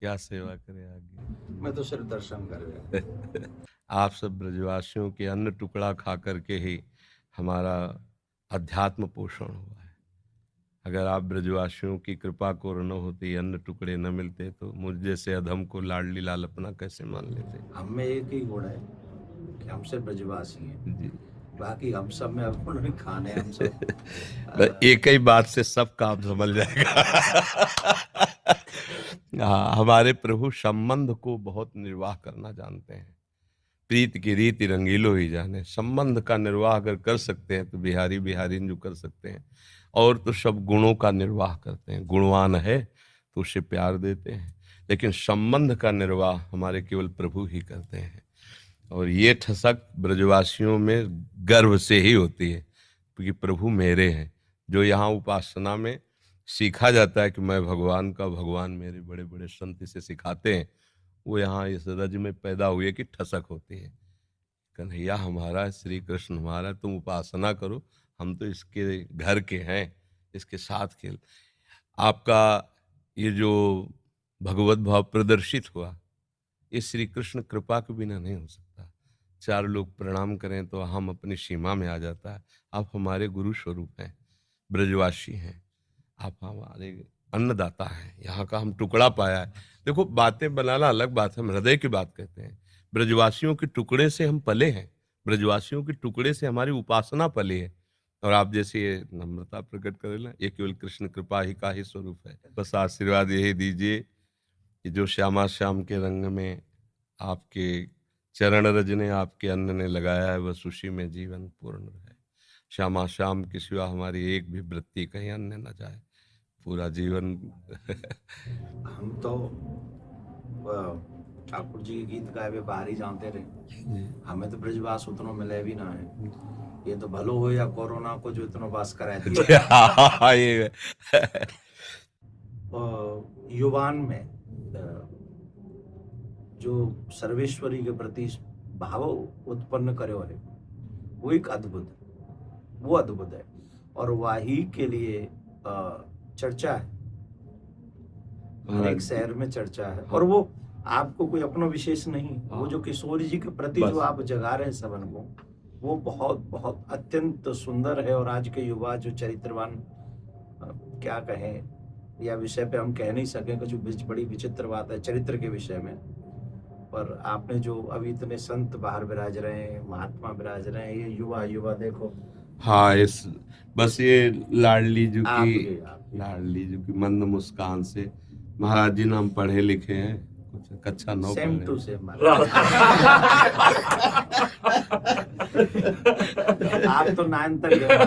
क्या सेवा करे आगे। मैं तो सिर्फ दर्शन कर गया। आप सब ब्रजवासियों के अन्न टुकड़ा खा करके ही हमारा अध्यात्म पोषण हुआ है। अगर आप ब्रजवासियों की कृपा को न होती, अन्न टुकड़े न मिलते, तो मुझ जैसे अधम को लाडली लाल अपना कैसे मान लेते। हम में एक ही गुण है कि हम सिर्फ ब्रजवासी हैं, जी। बाकी हम सब में अब उन्होंने खाने हम सब बस एक ही बात से सब काम समझ जाएगा। हाँ, हमारे प्रभु संबंध को बहुत निर्वाह करना जानते हैं। प्रीत की रीति रंगीलो ही जाने। संबंध का निर्वाह अगर कर सकते हैं तो बिहारी बिहारी जो कर सकते हैं, और तो सब गुणों का निर्वाह करते हैं। गुणवान है तो उसे प्यार देते हैं, लेकिन संबंध का निर्वाह हमारे केवल प्रभु ही करते हैं। और ये ठसक ब्रजवासियों में गर्व से ही होती है, क्योंकि प्रभु मेरे हैं। जो यहाँ उपासना में सीखा जाता है कि मैं भगवान का, भगवान मेरे, बड़े बड़े संत इसे सिखाते हैं, वो यहाँ इस रज में पैदा हुए की ठसक होती है। कन्हैया हमारा, श्री कृष्ण हमारा, तुम उपासना करो, हम तो इसके घर के हैं, इसके साथ खेल। आपका ये जो भगवत भाव प्रदर्शित हुआ, ये श्री कृष्ण कृपा के बिना नहीं हो सकता। चार लोग प्रणाम करें तो हम अपनी सीमा में आ जाता है। आप हमारे गुरु स्वरूप हैं, ब्रजवासी हैं, आप हमारे अन्नदाता हैं, यहाँ का हम टुकड़ा पाया है। देखो, बातें बनाना अलग बात है, हम हृदय की बात कहते हैं। ब्रजवासियों के टुकड़े से हम पले हैं, ब्रजवासियों के टुकड़े से हमारी उपासना पली है। और आप जैसे ये नम्रता प्रकट करें ना, ये केवल कृष्ण कृपा ही का ही स्वरूप है। बस आशीर्वाद यही दीजिए कि जो श्यामा श्याम के रंग में आपके चरण रज ने, आपके अन्न ने लगाया है, वह सुशी में जीवन पूर्ण है। श्यामा श्याम के सिवा हमारी एक भी वृत्ति कहीं अन्य न जाए, पूरा जीवन। हम तो ठाकुर जी के गीत गाए हुए बाहर ही जानते रहे, हमें तो ब्रजवास उतना मिले भी ना है। ये तो भलो हो या कोरोना को जो इतना वास कराए दिया। ये युवान में जो सर्वेश्वरी के प्रति भाव उत्पन्न करे है, वो एक अद्भुत है, वो अद्भुत है। और वही के लिए चर्चा है, हर एक शहर में चर्चा है। और वो आपको कोई अपना विशेष नहीं, वो जो किशोर जी के प्रति जो आप जगा रहे हैं सबन को, वो बहुत बहुत अत्यंत सुंदर है। और आज के युवा जो चरित्रवान, क्या कहें, या विषय पे हम कह नहीं सकें, कुछ बड़ी विचित्र बात है चरित्र के विषय में। पर आपने जो अभी इतने संत बाहर विराज रहे हैं, महात्मा विराज रहे हैं, ये युवा युवा देखो। हाँ, इस बस ये लाडली जी की मंद मुस्कान से, महाराज जी नाम पढ़े लिखे हैं, कुछ कक्षा 9 सेम टू सेम। आप तो 9 तक गए,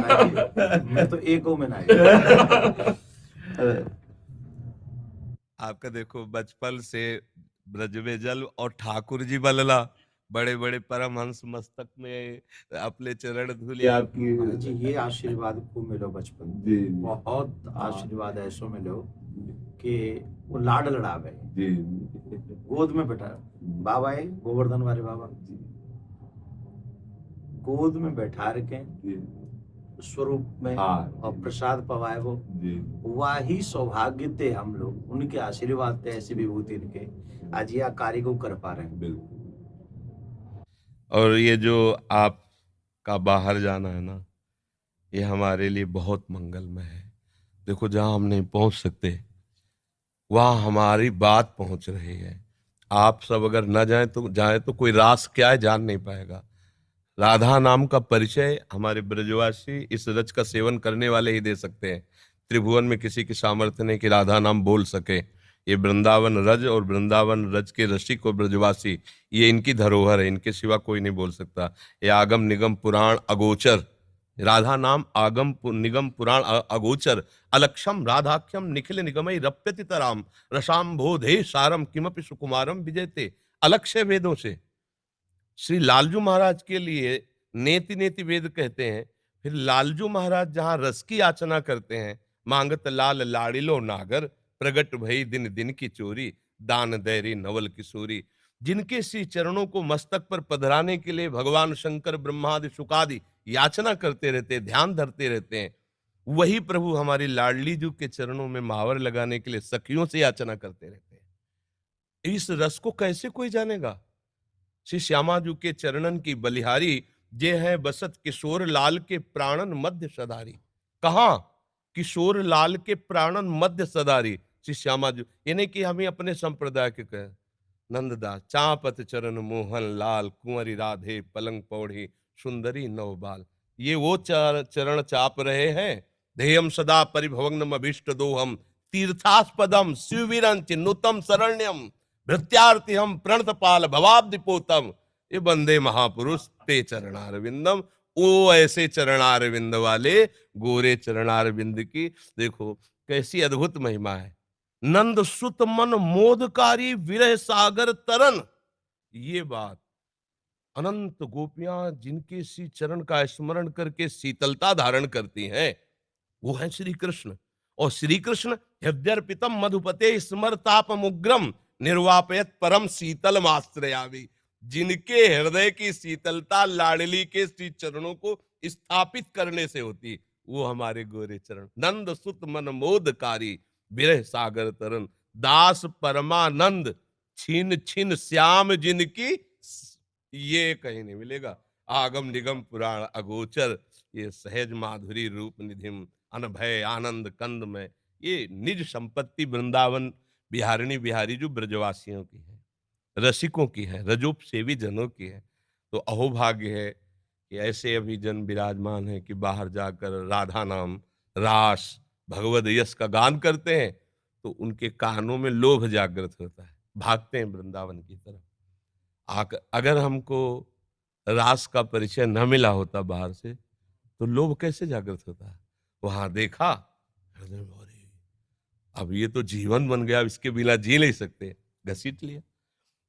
मैं तो एको में नहीं। आपका देखो, बचपन से ब्रज में जल और ठाकुर जी बलला, बड़े बड़े परमहंस मस्तक में अपने चरण धूलि आपकी। जी, ये आशीर्वाद को मिलो बचपन, बहुत आशीर्वाद ऐसो मिलो कि वो लाड लड़ावे, गोद में बैठा बाबा है, गोवर्धन वाले बाबा, गोद में बैठा रखे स्वरूप में, और प्रसाद पवाए वो, वही सौभाग्य थे हम लोग, उनके आशीर्वाद थे, ऐसी विभूति इनके आज यह कार्य को कर पा रहे हैं। बिल्कुल। और ये जो आपका बाहर जाना है ना, ये हमारे लिए बहुत मंगलमय है। देखो, जहां हम नहीं पहुंच सकते, वहां हमारी बात पहुंच रही है। आप सब अगर न जाए तो कोई रास क्या है जान नहीं पाएगा। राधा नाम का परिचय हमारे ब्रजवासी इस रज का सेवन करने वाले ही दे सकते हैं। त्रिभुवन में किसी की सामर्थ्य नहीं कि राधा नाम बोल सके। ये वृंदावन रज और वृंदावन रज के रसिक और ब्रजवासी, ये इनकी धरोहर है, इनके सिवा कोई नहीं बोल सकता। ये आगम निगम पुराण अगोचर, राधा नाम आगम निगम पुराण अगोचर, अलक्षम राधाख्यम निखिल निगमई रप्यति तराम, रसाम बोधे सारम किमपि सुकुमारम विजयते। अलक्ष्य वेदों से श्री लालजू महाराज के लिए नेति नेति वेद कहते हैं। फिर लालजू महाराज जहां रस की याचना करते हैं, मांगत लाल लाड़िलो नागर, प्रगट भई दिन दिन की चोरी, दान दैरी नवल किशोरी। जिनके श्री चरणों को मस्तक पर पधराने के लिए भगवान शंकर ब्रह्मादि शुकादि याचना करते रहते, ध्यान धरते रहते हैं, वही प्रभु हमारी लाडली जू के चरणों में महावर लगाने के लिए सखियों से याचना करते रहते हैं। इस रस को कैसे कोई जानेगा? श्री श्यामा जू के चरणन की बलिहारी, जे है बसत किशोर लाल के प्राणन मध्य सदारी। कहा? किशोर लाल के प्राणन मध्य सदारी। श्री श्यामा जू, ये नहीं कि हमें अपने संप्रदाय के कहें। नंददास चापत चरण मोहन लाल, कुंवरी राधे पलंग पौड़ी, सुंदरी नवबाल। ये वो चरण चाप रहे हैं। ध्येयम सदा परिभवग्नम अभीष्ट दोहम, तीर्थास्पदम शिविरंच नुतम शरण्यम, भृत्यार्थी हम प्रणतपाल भवाब्दिपोतम। ये बंदे महापुरुष ते चरणारविंदम। वो ऐसे चरणारविंद वाले गोरे चरणारविंद की देखो कैसी अद्भुत महिमा है। नंद सुत मन मोदकारी विरह सागर तरन। ये बात, अनंत गोपियां जिनके श्री चरण का स्मरण करके शीतलता धारण करती हैं, वो है श्री कृष्ण। और श्री कृष्ण हृदयर्पितम मधुपते स्मरतापमुग्रम, निर्वापयत परम शीतल आश्रयामि। जिनके हृदय की शीतलता लाडली के श्री चरणों को स्थापित करने से होती, वो हमारे गोरे चरण। नंद सुत मन मोदकारी विरह सागर तरन, दास परमानंद छीन छीन श्याम जिनकी, ये कहीं नहीं मिलेगा। आगम निगम पुराण अगोचर, ये सहज माधुरी रूप निधिम, अनभय आनंद कंद में। ये निज संपत्ति वृंदावन बिहारिणी बिहारी जो ब्रजवासियों की है, रसिकों की है, रजोप सेवी जनों की है। तो अहोभाग्य है कि ऐसे अभी जन विराजमान है कि बाहर जाकर राधा नाम, रास, भगवद यश का गान करते हैं, तो उनके कानों में लोभ जागृत होता है, भागते हैं वृंदावन की तरफ। अगर हमको रास का परिचय न मिला होता बाहर से, तो लोभ कैसे जागृत होता है? वहां देखा, अरे अब ये तो जीवन बन गया, इसके बिना जी नहीं सकते, घसीट लिया।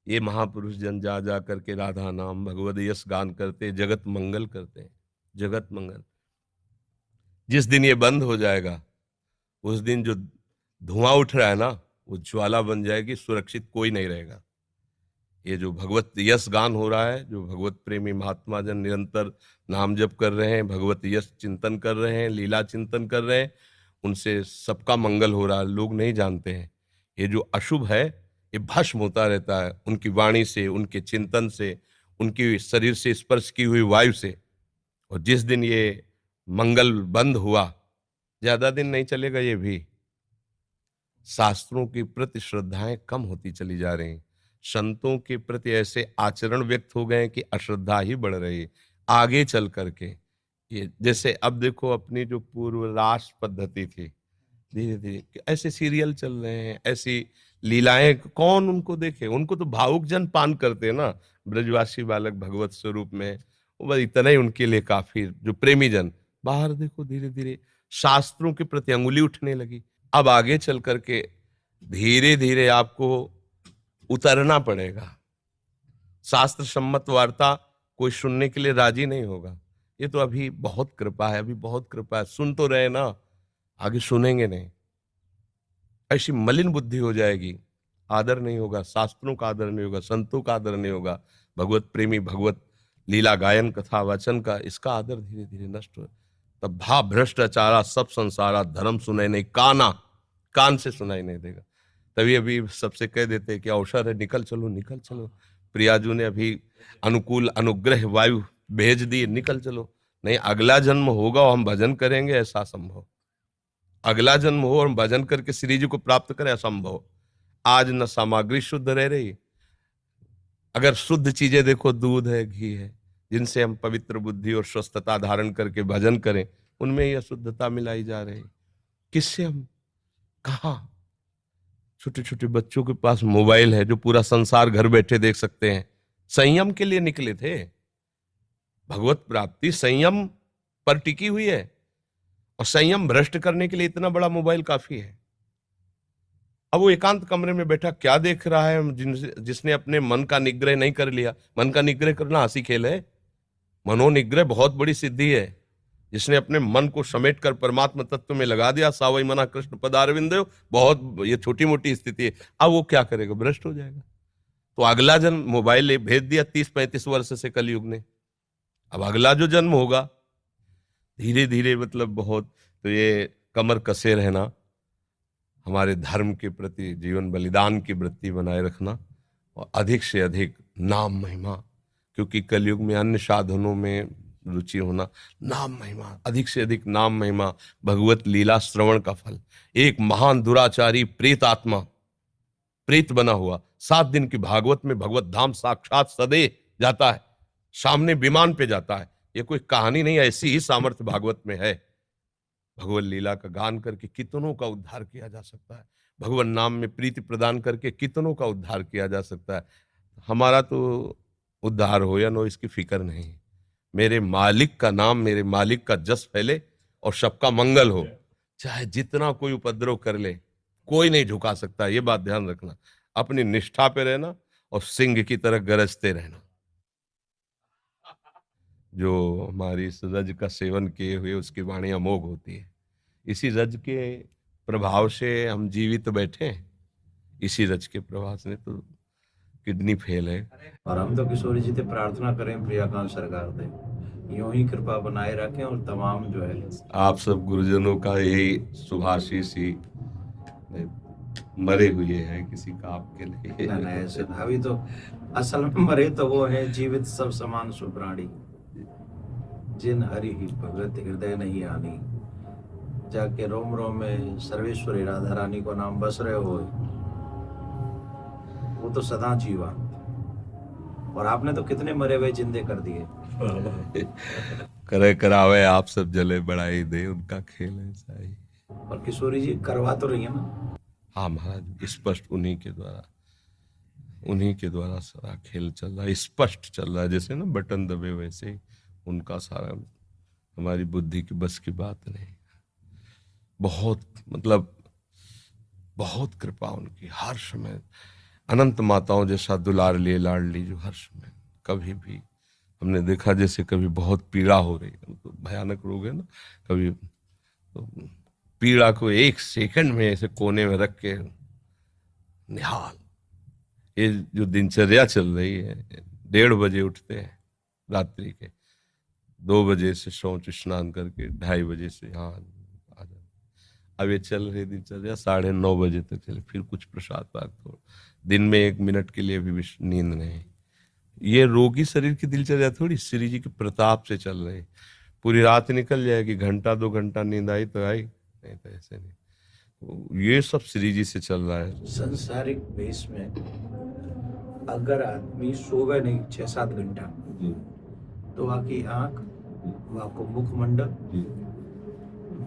ये महापुरुष जन जा जा करके राधा नाम, भगवद यश गान करते, जगत मंगल करते हैं, जगत मंगल। जिस दिन ये बंद हो जाएगा, उस दिन जो धुआं उठ रहा है ना, वो ज्वाला बन जाएगी, सुरक्षित कोई नहीं रहेगा। ये जो भगवत यश गान हो रहा है, जो भगवत प्रेमी महात्मा जन निरंतर नाम जप कर रहे हैं, भगवत यश चिंतन कर रहे हैं, लीला चिंतन कर रहे हैं, उनसे सबका मंगल हो रहा है। लोग नहीं जानते हैं ये जो अशुभ है ये भस्म होता रहता है उनकी वाणी से, उनके चिंतन से, उनकी शरीर से स्पर्श की हुई वायु से। और जिस दिन ये मंगल बंद हुआ, ज्यादा दिन नहीं चलेगा, ये भी शास्त्रों के प्रति श्रद्धाएं कम होती चली जा रही, संतों के प्रति ऐसे आचरण व्यक्त हो गए कि अश्रद्धा ही बढ़ रही आगे चल करके। ये जैसे अब देखो अपनी जो पूर्व रास पद्धति थी, धीरे धीरे ऐसे सीरियल चल रहे हैं, ऐसी लीलाएं, कौन उनको देखे? उनको तो भावुक जन पान करते हैं ना, ब्रजवासी बालक भगवत स्वरूप में, वो बस इतना ही उनके लिए काफी। जो प्रेमी जन बाहर देखो, धीरे धीरे शास्त्रों के प्रति अंगुली उठने लगी। अब आगे चल करके धीरे धीरे आपको उतरना पड़ेगा। शास्त्र सम्मत वार्ता कोई सुनने के लिए राजी नहीं होगा। ये तो अभी बहुत कृपा है, अभी बहुत कृपा है, सुन तो रहे ना, आगे सुनेंगे नहीं। ऐसी मलिन बुद्धि हो जाएगी, आदर नहीं होगा, शास्त्रों का आदर नहीं होगा, संतों का आदर नहीं होगा, भगवत प्रेमी, भगवत लीला गायन कथा वचन का, इसका आदर धीरे धीरे नष्ट हो। तब भा भ्रष्टाचारा सब संसारा, धर्म सुनाई नहीं काना, कान से सुनाई नहीं देगा। तभी अभी सबसे कह देते कि अवसर है, निकल चलो, निकल चलो। प्रियाजू ने अभी अनुकूल अनुग्रह वायु भेज दी, निकल चलो। नहीं, अगला जन्म होगा और हम भजन करेंगे, ऐसा संभव। अगला जन्म हो और हम भजन करके श्री जी को प्राप्त करें, असंभव। आज न सामग्री शुद्ध रह रही। अगर शुद्ध चीजें देखो, दूध है, घी है, जिनसे हम पवित्र बुद्धि और स्वस्थता धारण करके भजन करें, उनमें यह शुद्धता मिलाई जा रही। किससे हम कहा? छोटे छोटे बच्चों के पास मोबाइल है जो पूरा संसार घर बैठे देख सकते हैं। संयम के लिए निकले थे, भगवत प्राप्ति संयम पर टिकी हुई है, और संयम भ्रष्ट करने के लिए इतना बड़ा मोबाइल काफी है। अब वो एकांत कमरे में बैठा क्या देख रहा है? जिसने अपने मन का निग्रह नहीं कर लिया। मन का निग्रह करना हंसी खेल है, मनोनिग्रह बहुत बड़ी सिद्धि है। जिसने अपने मन को समेट कर परमात्मा तत्व में लगा दिया, सावई मना कृष्ण पदारविंद, बहुत ये छोटी मोटी स्थिति है। अब वो क्या करेगा? भ्रष्ट हो जाएगा। तो अगला जन्म मोबाइल भेज दिया 30-35 वर्ष से कलयुग ने। अब अगला जो जन्म होगा, धीरे धीरे मतलब बहुत, तो ये कमर कसे रहना, हमारे धर्म के प्रति जीवन बलिदान की वृत्ति बनाए रखना, और अधिक से अधिक नाम महिमा, क्योंकि कलयुग में अन्य साधनों में रुचि होना, नाम महिमा, अधिक से अधिक नाम महिमा, भगवत लीला श्रवण का फल। एक महान दुराचारी प्रेत आत्मा, प्रेत बना हुआ 7 दिन की भागवत में भगवत धाम साक्षात सदे जाता है, सामने विमान पे जाता है। ये कोई कहानी नहीं है, ऐसी ही सामर्थ्य भागवत में है। भगवत लीला का गान करके कितनों का उद्धार किया जा सकता है, भगवान नाम में प्रीति प्रदान करके कितनों का उद्धार किया जा सकता है। हमारा तो उद्धार हो या नो इसकी फिक्र नहीं, मेरे मालिक का नाम, मेरे मालिक का जस फैले और सबका मंगल हो। चाहे जितना कोई उपद्रव कर ले, कोई नहीं झुका सकता। ये बात ध्यान रखना, अपनी निष्ठा पे रहना और सिंह की तरह गरजते रहना। जो हमारी इस रज का सेवन किए हुए उसकी वाणी अमोघ होती है। इसी रज के प्रभाव से हम जीवित बैठे हैं, इसी रज के प्रभाव से तो किडनी फेल है। और हम तो किशोरी जी से प्रार्थना करें प्रियाकांत सरकार से यूं ही कृपा बनाए रखें, और तमाम जो है आप सब गुरुजनों का यही शुभाशीष ही मरे हुए हैं, किसी का आपके लिए ना ऐसे भावी तो असल में मरे तो वो है जीवित सब समान सुप्राणी, जिन हरि ही भगवत हृदय नहीं आनी, जाके रोम रोम में सर्वेश्वरी राधा रानी को नाम बस रहे हो, वो तो सदा जीवा। और आपने तो कितने मरे हुए जिंदे कर दिए। करे करावे आप सब जले बढ़ाई दे, उनका खेल ऐसा ही। और किशोरी जी करवा तो रही है ना। हाँ महाराज, स्पष्ट उन्हीं के द्वारा सारा खेल चल रहा है, स्पष्ट चल रहा है। जैसे ना बटन दबे वैसे ही उनका सारा, हमारी बुद्धि की बस की बात नहीं। बहुत मतलब बहुत कृपा उनकी, हर समय अनंत माताओं जैसा दुलार लिए लाडली जो हर समय कभी भी हमने देखा, जैसे कभी बहुत पीड़ा हो रही है, तो भयानक रोग है ना, कभी तो पीड़ा को 1 सेकंड में ऐसे कोने में रख के निहाल। ये जो दिनचर्या चल रही है, 1:30 बजे उठते हैं रात्रि के, 2 बजे से शौच स्नान करके 2:30 बजे से यहाँ आ जाए। अब ये चल रही दिनचर्या 9:30 बजे तक चले, फिर कुछ प्रसाद पाक, तो दिन में 1 मिनट के लिए भी नींद नहीं। ये रोगी शरीर की दिनचर्या थोड़ी, श्री जी के प्रताप से चल रही। पूरी रात निकल जाएगी, 1-2 घंटा नींद आई तो आई, नहीं तो ऐसे नहीं। तो ये सब श्री जी से चल रहा है। संसारिक बेस में अगर आदमी सोवे नहीं 6-7 घंटा, तो आपकी आंख, आपको मुखमंडल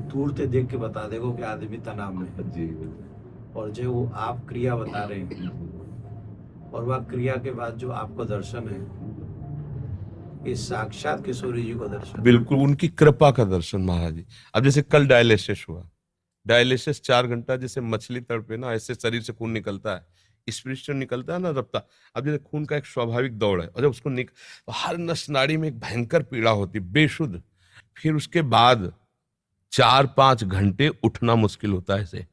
दूर से देख के बता देगा कि आदमी तनाव में है जी। और जो वो आप क्रिया बता रहे हैं, और वह क्रिया के बाद जो आपको दर्शन है, ये साक्षात किशोरी जी को दर्शन, बिल्कुल उनकी कृपा का दर्शन महाराज जी। अब जैसे कल डायलिसिस हुआ, डायलिसिस 4 घंटा, जैसे मछली तड़पे ना ऐसे शरीर से खून निकलता है, स्पिरिट निकलता है ना रफ्ता। अब जैसे खून का एक स्वाभाविक दौड़ है, और जब उसको तो हर नस नाड़ी में एक भयंकर पीड़ा होती, बेशुद्ध। फिर उसके बाद 4-5 घंटे उठना मुश्किल होता है, ऐसे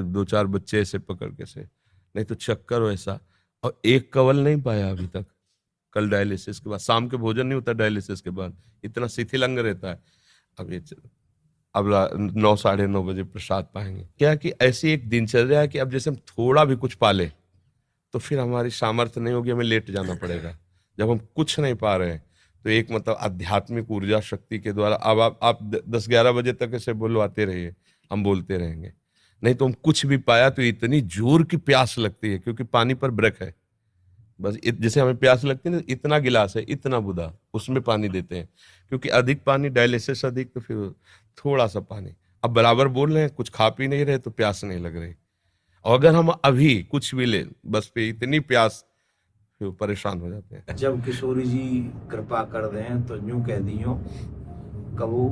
2-4 बच्चे ऐसे पकड़ के से, नहीं तो चक्कर वैसा। और एक कवल नहीं पाया अभी तक, कल डायलिसिस के बाद। शाम के भोजन नहीं होता डायलिसिस के बाद, इतना शिथिल अंग रहता है। अब 9-9:30 बजे प्रसाद पाएंगे। क्या कि ऐसी एक दिनचर्या है कि अब जैसे हम थोड़ा भी कुछ पाले तो फिर हमारी सामर्थ्य नहीं होगी, हमें लेट जाना पड़ेगा। जब हम कुछ नहीं पा रहे हैं तो एक मतलब आध्यात्मिक ऊर्जा शक्ति के द्वारा अब आप 10-11 बजे तक ऐसे बुलवाते रहिए, हम बोलते रहेंगे। नहीं तो हम कुछ भी पाया तो इतनी जोर की प्यास लगती है, क्योंकि पानी पर ब्रेक है। बस जैसे हमें प्यास लगती है ना, इतना गिलास है, इतना बुदा, उसमें पानी देते हैं। क्योंकि अधिक पानी, डायलिसिस अधिक, तो फिर थोड़ा सा पानी। अब बराबर बोल रहे हैं, कुछ खा पी नहीं रहे तो प्यास नहीं लग रही। और अगर हम अभी कुछ भी ले, बस पे इतनी प्यास, फिर परेशान हो जाते हैं। जब किशोरी जी कृपा कर दें तो यूं कह दियो कबू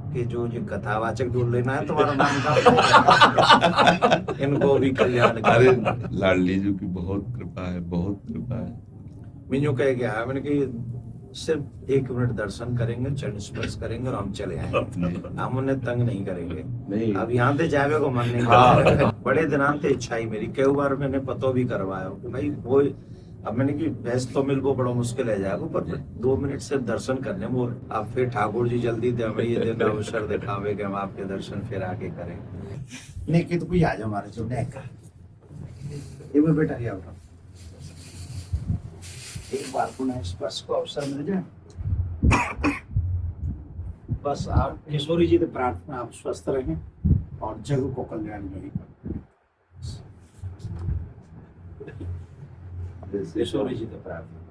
कि जो ये कथावाचक जो लेना है तुम्हारा नाम का, इनको भी कल्याण। अरे लाडली जी की बहुत कृपा है, बहुत कृपा है। मैं यूं कह गया, मैंने कि सिर्फ 1 मिनट दर्शन करेंगे, चरण स्पर्श करेंगे और हम चले आएंगे, हम उन्हें तंग नहीं करेंगे। नहीं। अब यहाँ से जावे को मन नहीं करता। बड़े दिनांत इच्छा ही मेरी, कई बार मैंने पतो भी करवाया कि भाई वो, अब मैंने कि भैंस तो मिल वो बड़ा मुश्किल है जाएगा, पर 2 मिनट से दर्शन करने वो। अब फिर ठाकुर जी जल्दी दे हमें ये दिन अवसर दिखावे कि हम आपके दर्शन फिर आके करें। नहीं कि तो कोई आ जाओ हमारे जो का ये बेटा क्या एक बार पुनः स्पर्श को अवसर मिल जाए। बस आप किशोरी जी से प्रार्थना, आप स्वस्थ रहें और जग को कल्याण में करें। किशोरी जी से प्रार्थना।